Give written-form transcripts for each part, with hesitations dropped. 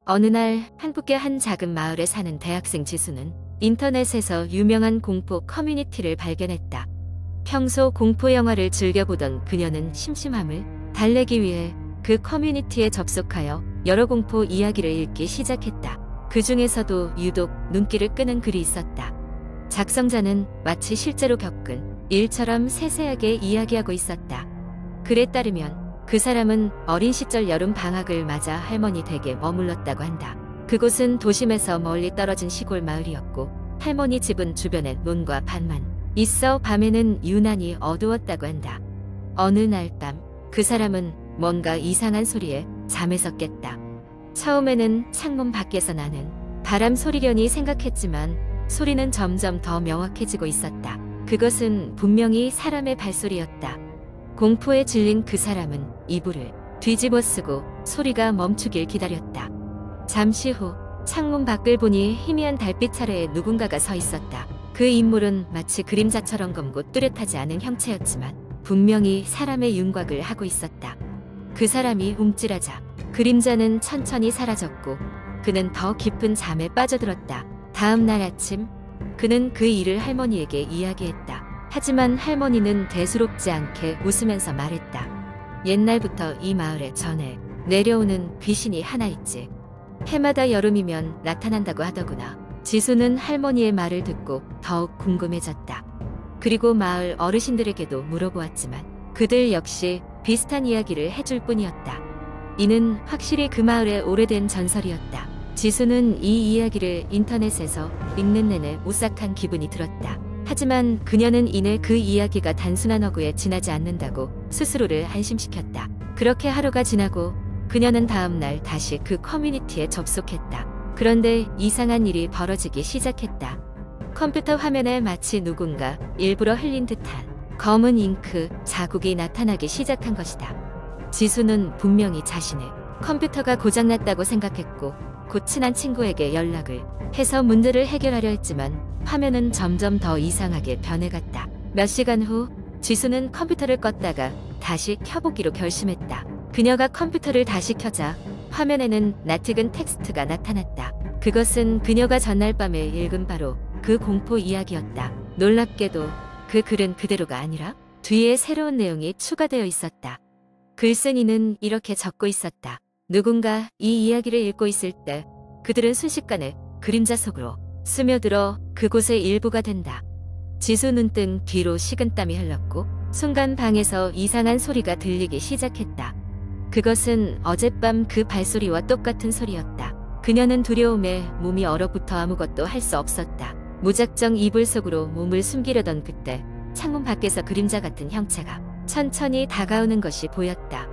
어느 날 한국의 한 작은 마을에 사는 대학생 지수는 인터넷에서 유명한 공포 커뮤니티를 발견했다. 평소 공포 영화를 즐겨보던 그녀는 심심함을 달래기 위해 그 커뮤니티에 접속하여 여러 공포 이야기를 읽기 시작했다. 그 중에서도 유독 눈길을 끄는 글이 있었다. 작성자는 마치 실제로 겪은 일처럼 세세하게 이야기하고 있었다. 글에 따르면 그 사람은 어린 시절 여름 방학을 맞아 할머니 댁에 머물렀다고 한다. 그곳은 도심에서 멀리 떨어진 시골 마을이었고 할머니 집은 주변에 논과 밭만 있어 밤에는 유난히 어두웠다고 한다. 어느 날 밤 그 사람은 뭔가 이상한 소리에 잠에서 깼다. 처음에는 창문 밖에서 나는 바람 소리려니 생각했지만 소리는 점점 더 명확해지고 있었다. 그것은 분명히 사람의 발소리였다. 공포에 질린 그 사람은 이불을 뒤집어 쓰고 소리가 멈추길 기다렸다. 잠시 후 창문 밖을 보니 희미한 달빛 아래에 누군가가 서 있었다. 그 인물은 마치 그림자처럼 검고 뚜렷하지 않은 형체였지만 분명히 사람의 윤곽을 하고 있었다. 그 사람이 움찔하자 그림자는 천천히 사라졌고 그는 더 깊은 잠에 빠져들었다. 다음 날 아침 그는 그 일을 할머니에게 이야기했다. 하지만 할머니는 대수롭지 않게 웃으면서 말했다. 옛날부터 이 마을에 전해 내려오는 귀신이 하나 있지. 해마다 여름이면 나타난다고 하더구나. 지수는 할머니의 말을 듣고 더욱 궁금해졌다. 그리고 마을 어르신들에게도 물어보았지만 그들 역시 비슷한 이야기를 해줄 뿐이었다. 이는 확실히 그 마을의 오래된 전설이었다. 지수는 이 이야기를 인터넷에서 읽는 내내 오싹한 기분이 들었다. 하지만 그녀는 이내 그 이야기가 단순한 어구에 지나지 않는다고 스스로를 안심시켰다. 그렇게 하루가 지나고 그녀는 다음 날 다시 그 커뮤니티에 접속했다. 그런데 이상한 일이 벌어지기 시작했다. 컴퓨터 화면에 마치 누군가 일부러 흘린 듯한 검은 잉크 자국이 나타나기 시작한 것이다. 지수는 분명히 자신의 컴퓨터가 고장났다고 생각했고 곧 친한 친구에게 연락을 해서 문제를 해결하려 했지만 화면은 점점 더 이상하게 변해갔다. 몇 시간 후 지수는 컴퓨터를 껐다가 다시 켜보기로 결심했다. 그녀가 컴퓨터를 다시 켜자 화면에는 낯익은 텍스트가 나타났다. 그것은 그녀가 전날 밤에 읽은 바로 그 공포 이야기였다. 놀랍게도 그 글은 그대로가 아니라 뒤에 새로운 내용이 추가되어 있었다. 글쓴이는 이렇게 적고 있었다. 누군가 이 이야기를 읽고 있을 때 그들은 순식간에 그림자 속으로 스며들어 그곳의 일부가 된다. 지수 눈등 뒤로 식은땀이 흘렀고 순간 방에서 이상한 소리가 들리기 시작했다. 그것은 어젯밤 그 발소리와 똑같은 소리였다. 그녀는 두려움에 몸이 얼어붙어 아무것도 할 수 없었다. 무작정 이불 속으로 몸을 숨기려던 그때 창문 밖에서 그림자 같은 형체가 천천히 다가오는 것이 보였다.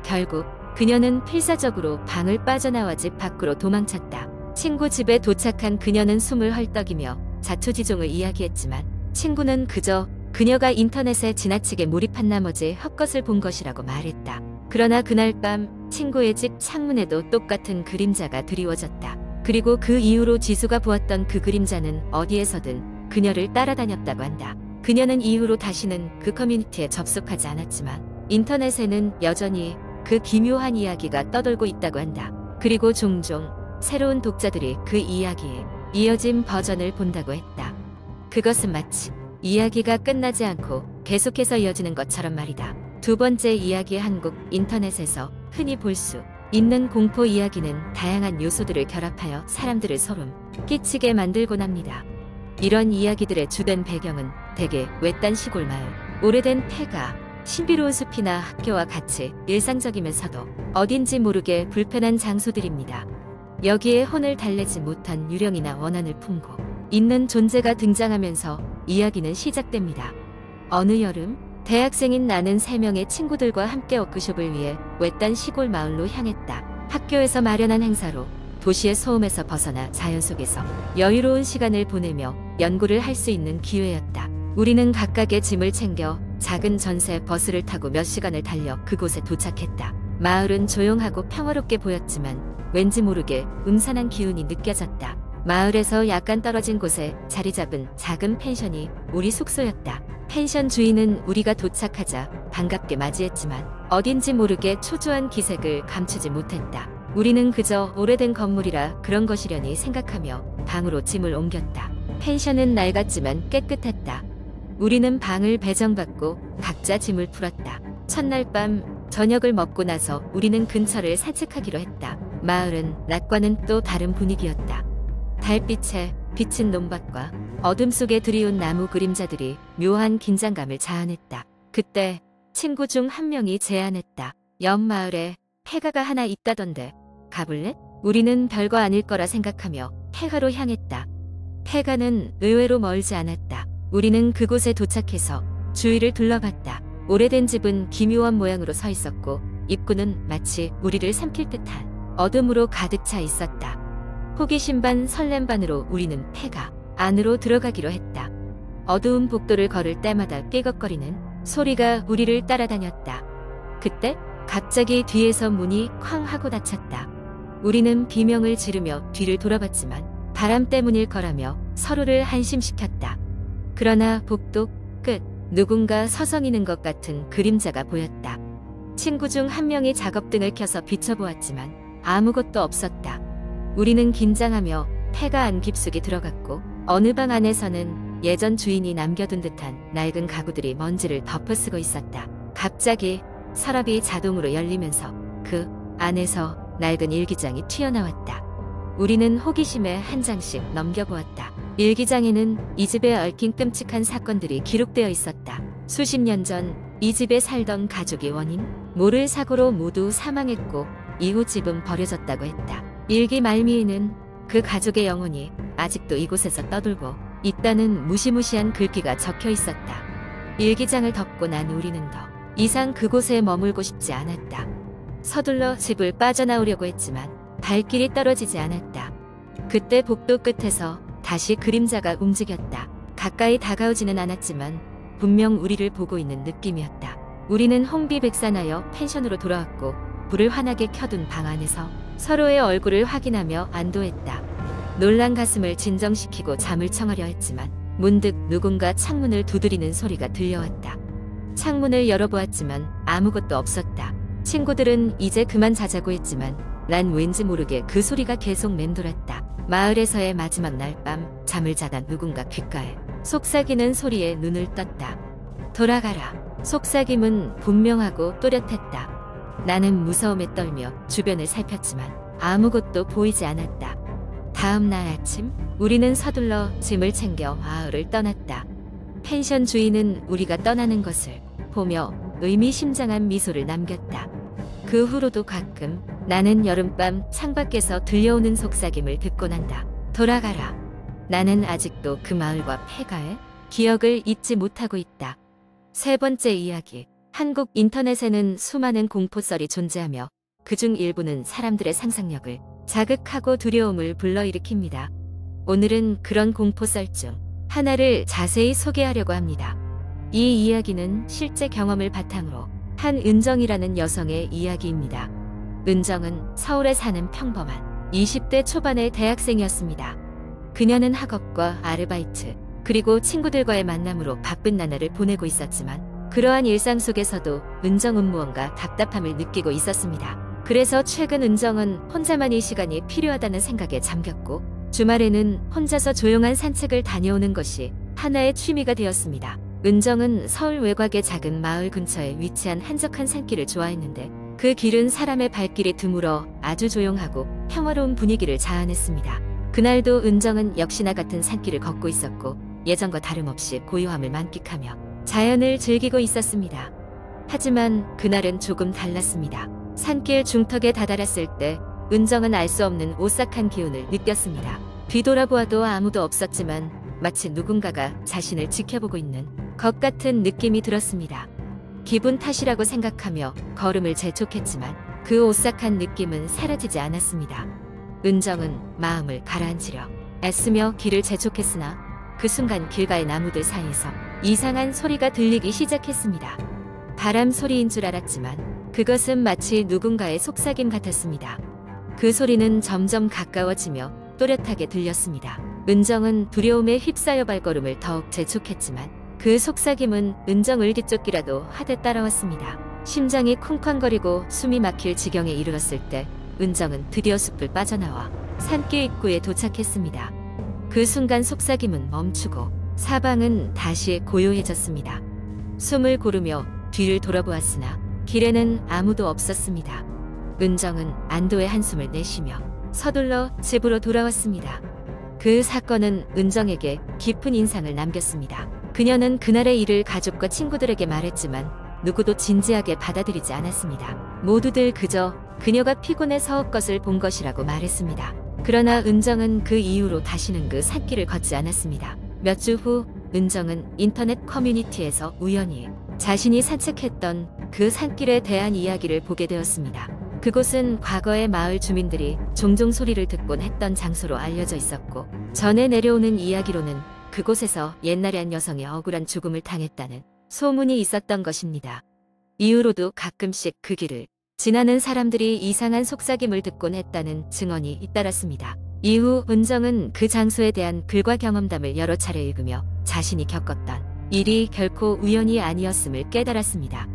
결국 그녀는 필사적으로 방을 빠져나와 집 밖으로 도망쳤다. 친구 집에 도착한 그녀는 숨을 헐떡이며 자초지종을 이야기했지만 친구는 그저 그녀가 인터넷에 지나치게 몰입한 나머지 헛것을 본 것이라고 말했다. 그러나 그날 밤 친구의 집 창문에도 똑같은 그림자가 드리워졌다. 그리고 그 이후로 지수가 보았던 그 그림자는 어디에서든 그녀를 따라다녔다고 한다. 그녀는 이후로 다시는 그 커뮤니티에 접속하지 않았지만 인터넷에는 여전히 그 기묘한 이야기가 떠돌고 있다고 한다. 그리고 종종 새로운 독자들이 그 이야기의 이어진 버전을 본다고 했다. 그것은 마치 이야기가 끝나지 않고 계속해서 이어지는 것처럼 말이다. 두 번째 이야기. 한국 인터넷에서 흔히 볼 수 있는 공포 이야기는 다양한 요소들을 결합하여 사람들을 소름 끼치게 만들곤 합니다. 이런 이야기들의 주된 배경은 대개 외딴 시골 마을, 오래된 폐가, 신비로운 숲이나 학교와 같이 일상적이면서도 어딘지 모르게 불편한 장소들입니다. 여기에 혼을 달래지 못한 유령이나 원한을 품고 있는 존재가 등장하면서 이야기는 시작됩니다. 어느 여름 대학생인 나는 3명의 친구들과 함께 워크숍을 위해 외딴 시골 마을로 향했다. 학교에서 마련한 행사로 도시의 소음에서 벗어나 자연 속에서 여유로운 시간을 보내며 연구를 할 수 있는 기회였다. 우리는 각각의 짐을 챙겨 작은 전세 버스를 타고 몇 시간을 달려 그곳에 도착했다. 마을은 조용하고 평화롭게 보였지만 왠지 모르게 음산한 기운이 느껴졌다. 마을에서 약간 떨어진 곳에 자리 잡은 작은 펜션이 우리 숙소였다. 펜션 주인은 우리가 도착하자 반갑게 맞이했지만 어딘지 모르게 초조한 기색을 감추지 못했다. 우리는 그저 오래된 건물이라 그런 것이려니 생각하며 방으로 짐을 옮겼다. 펜션은 낡았지만 깨끗했다. 우리는 방을 배정받고 각자 짐을 풀었다. 첫날 밤 저녁을 먹고 나서 우리는 근처를 산책하기로 했다. 마을은 낮과는 또 다른 분위기였다. 달빛에 비친 논밭과 어둠 속에 드리운 나무 그림자들이 묘한 긴장감을 자아냈다. 그때 친구 중 한 명이 제안했다. 옆 마을에 폐가가 하나 있다던데 가볼래? 우리는 별거 아닐 거라 생각하며 폐가로 향했다. 폐가는 의외로 멀지 않았다. 우리는 그곳에 도착해서 주위를 둘러봤다. 오래된 집은 기묘한 모양으로 서 있었고 입구는 마치 우리를 삼킬 듯한 어둠으로 가득 차 있었다. 호기심 반 설렘 반으로 우리는 폐가 안으로 들어가기로 했다. 어두운 복도를 걸을 때마다 삐걱거리는 소리가 우리를 따라다녔다. 그때 갑자기 뒤에서 문이 쾅 하고 닫혔다. 우리는 비명을 지르며 뒤를 돌아봤지만 바람 때문일 거라며 서로를 한심시켰다. 그러나 복도 끝 누군가 서성이는 것 같은 그림자가 보였다. 친구 중 한 명이 작업등을 켜서 비춰보았지만 아무것도 없었다. 우리는 긴장하며 폐가 안 깊숙이 들어갔고 어느 방 안에서는 예전 주인이 남겨둔 듯한 낡은 가구들이 먼지를 덮어쓰고 있었다. 갑자기 서랍이 자동으로 열리면서 그 안에서 낡은 일기장이 튀어나왔다. 우리는 호기심에 한 장씩 넘겨보았다. 일기장에는 이 집에 얽힌 끔찍한 사건들이 기록되어 있었다. 수십 년 전 이 집에 살던 가족이 원인 모를 사고로 모두 사망했고 이후 집은 버려졌다고 했다. 일기 말미에는 그 가족의 영혼이 아직도 이곳에서 떠돌고 있다는 무시무시한 글귀가 적혀 있었다. 일기장을 덮고 난 우리는 더 이상 그곳에 머물고 싶지 않았다. 서둘러 집을 빠져나오려고 했지만 발길이 떨어지지 않았다. 그때 복도 끝에서 다시 그림자가 움직였다. 가까이 다가오지는 않았지만 분명 우리를 보고 있는 느낌이었다. 우리는 홍비백산하여 펜션으로 돌아왔고 불을 환하게 켜둔 방 안에서 서로의 얼굴을 확인하며 안도했다. 놀란 가슴을 진정시키고 잠을 청하려 했지만 문득 누군가 창문을 두드리는 소리가 들려왔다. 창문을 열어보았지만 아무것도 없었다. 친구들은 이제 그만 자자고 했지만 난 왠지 모르게 그 소리가 계속 맴돌았다. 마을에서의 마지막 날 밤 잠을 자다 누군가 귓가에 속삭이는 소리에 눈을 떴다. 돌아가라. 속삭임은 분명하고 또렷했다. 나는 무서움에 떨며 주변을 살폈지만 아무것도 보이지 않았다. 다음 날 아침 우리는 서둘러 짐을 챙겨 마을을 떠났다. 펜션 주인은 우리가 떠나는 것을 보며 의미심장한 미소를 남겼다. 그 후로도 가끔 나는 여름밤 창밖에서 들려오는 속삭임을 듣곤 한다. 돌아가라. 나는 아직도 그 마을과 폐가의 기억을 잊지 못하고 있다. 세 번째 이야기. 한국 인터넷에는 수많은 공포썰이 존재하며 그중 일부는 사람들의 상상력을 자극하고 두려움을 불러일으킵니다. 오늘은 그런 공포썰 중 하나를 자세히 소개하려고 합니다. 이 이야기는 실제 경험을 바탕으로 한 은정이라는 여성의 이야기입니다. 은정은 서울에 사는 평범한 20대 초반의 대학생이었습니다. 그녀는 학업과 아르바이트, 그리고 친구들과의 만남으로 바쁜 나날을 보내고 있었지만 그러한 일상 속에서도 은정은 무언가 답답함을 느끼고 있었습니다. 그래서 최근 은정은 혼자만의 시간이 필요하다는 생각에 잠겼고 주말에는 혼자서 조용한 산책을 다녀오는 것이 하나의 취미가 되었습니다. 은정은 서울 외곽의 작은 마을 근처에 위치한 한적한 산길을 좋아했는데 그 길은 사람의 발길이 드물어 아주 조용하고 평화로운 분위기를 자아냈습니다. 그날도 은정은 역시나 같은 산길을 걷고 있었고 예전과 다름없이 고요함을 만끽하며 자연을 즐기고 있었습니다. 하지만 그날은 조금 달랐습니다. 산길 중턱에 다다랐을 때 은정은 알 수 없는 오싹한 기운을 느꼈습니다. 뒤돌아보아도 아무도 없었지만 마치 누군가가 자신을 지켜보고 있는 것 같은 느낌이 들었습니다. 기분 탓이라고 생각하며 걸음을 재촉했지만 그 오싹한 느낌은 사라지지 않았습니다. 은정은 마음을 가라앉히려 애쓰며 길을 재촉했으나 그 순간 길가의 나무들 사이에서 이상한 소리가 들리기 시작했습니다. 바람 소리인 줄 알았지만 그것은 마치 누군가의 속삭임 같았습니다. 그 소리는 점점 가까워지며 또렷하게 들렸습니다. 은정은 두려움에 휩싸여 발걸음을 더욱 재촉했지만 그 속삭임은 은정을 뒤쫓기라도 하듯 따라왔습니다. 심장이 쿵쾅거리고 숨이 막힐 지경에 이르렀을 때 은정은 드디어 숲을 빠져나와 산길 입구에 도착했습니다. 그 순간 속삭임은 멈추고 사방은 다시 고요해졌습니다. 숨을 고르며 뒤를 돌아보았으나 길에는 아무도 없었습니다. 은정은 안도의 한숨을 내쉬며 서둘러 집으로 돌아왔습니다. 그 사건은 은정에게 깊은 인상을 남겼습니다. 그녀는 그날의 일을 가족과 친구들에게 말했지만 누구도 진지하게 받아들이지 않았습니다. 모두들 그저 그녀가 피곤해서 헛것을 본 것이라고 말했습니다. 그러나 은정은 그 이후로 다시는 그 산길을 걷지 않았습니다. 몇 주 후 은정은 인터넷 커뮤니티에서 우연히 자신이 산책했던 그 산길에 대한 이야기를 보게 되었습니다. 그곳은 과거의 마을 주민들이 종종 소리를 듣곤 했던 장소로 알려져 있었고, 전해 내려오는 이야기로는 그곳에서 옛날에 한 여성이 억울한 죽음을 당했다는 소문이 있었던 것입니다. 이후로도 가끔씩 그 길을 지나는 사람들이 이상한 속삭임을 듣곤 했다는 증언이 잇따랐습니다. 이후 은정은 그 장소에 대한 글과 경험담을 여러 차례 읽으며 자신이 겪었던 일이 결코 우연이 아니었음을 깨달았습니다.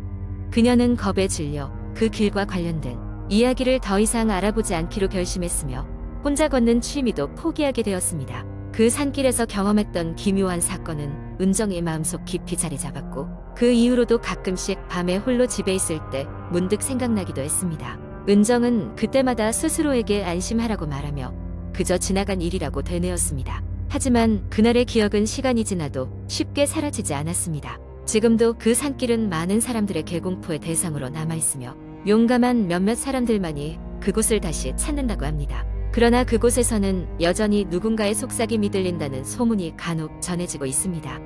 그녀는 겁에 질려 그 길과 관련된 이야기를 더 이상 알아보지 않기로 결심했으며 혼자 걷는 취미도 포기하게 되었습니다. 그 산길에서 경험했던 기묘한 사건은 은정의 마음속 깊이 자리 잡았고, 그 이후로도 가끔씩 밤에 홀로 집에 있을 때 문득 생각나기도 했습니다. 은정은 그때마다 스스로에게 안심하라고 말하며 그저 지나간 일이라고 되뇌었습니다. 하지만 그날의 기억은 시간이 지나도 쉽게 사라지지 않았습니다. 지금도 그 산길은 많은 사람들의 개공포의 대상으로 남아있으며 용감한 몇몇 사람들만이 그곳을 다시 찾는다고 합니다. 그러나 그곳에서는 여전히 누군가의 속삭임이 들린다는 소문이 간혹 전해지고 있습니다.